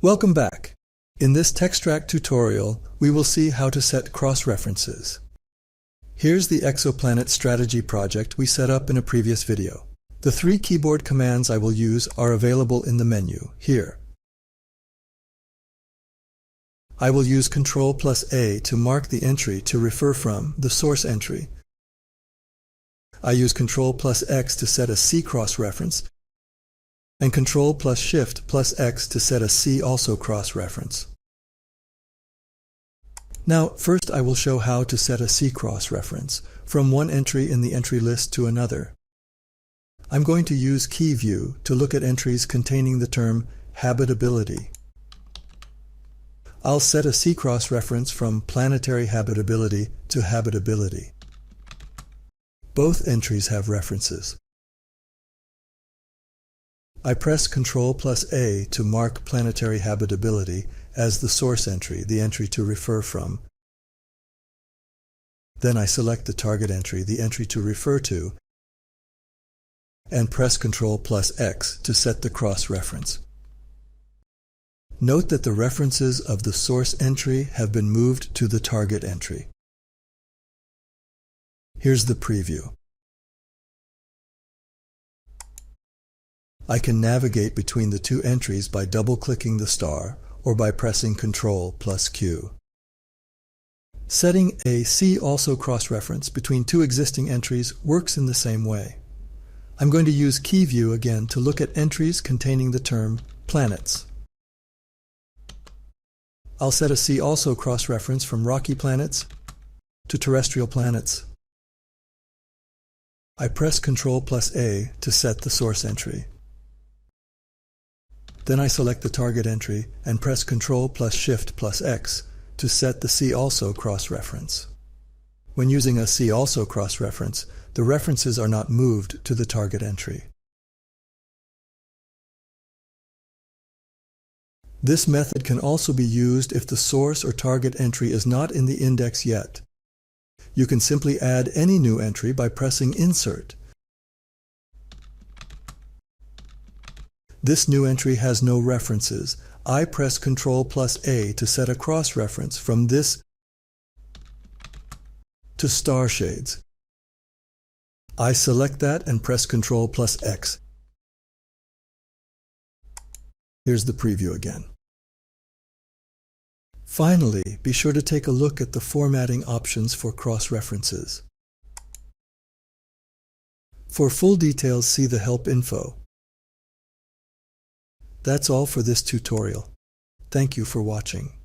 Welcome back. In this TExtract tutorial, we will see how to set cross-references. Here's the exoplanet strategy project we set up in a previous video. The 3 keyboard commands I will use are available in the menu, here. I will use Ctrl+A to mark the entry to refer from the source entry. I use Ctrl+X to set a C cross-reference, and Ctrl+Shift+X to set a C also cross-reference. Now, first I will show how to set a C cross-reference from one entry in the entry list to another. I'm going to use KeyView to look at entries containing the term habitability. I'll set a C cross-reference from planetary habitability to habitability. Both entries have references. I press Ctrl+A to mark planetary habitability as the source entry, the entry to refer from. Then I select the target entry, the entry to refer to, and press Ctrl+X to set the cross-reference. Note that the references of the source entry have been moved to the target entry. Here's the preview. I can navigate between the 2 entries by double-clicking the star or by pressing Ctrl+Q. Setting a See Also cross-reference between 2 existing entries works in the same way. I'm going to use KeyView again to look at entries containing the term planets. I'll set a See Also cross-reference from rocky planets to terrestrial planets. I press Ctrl+A to set the source entry. Then I select the target entry and press Ctrl+Shift+X to set the See Also cross-reference. When using a See Also cross-reference, the references are not moved to the target entry. This method can also be used if the source or target entry is not in the index yet. You can simply add any new entry by pressing Insert. This new entry has no references. I press Ctrl+A to set a cross-reference from this to star shades. I select that and press Ctrl+X. Here's the preview again. Finally, be sure to take a look at the formatting options for cross-references. For full details, see the help info. That's all for this tutorial. Thank you for watching.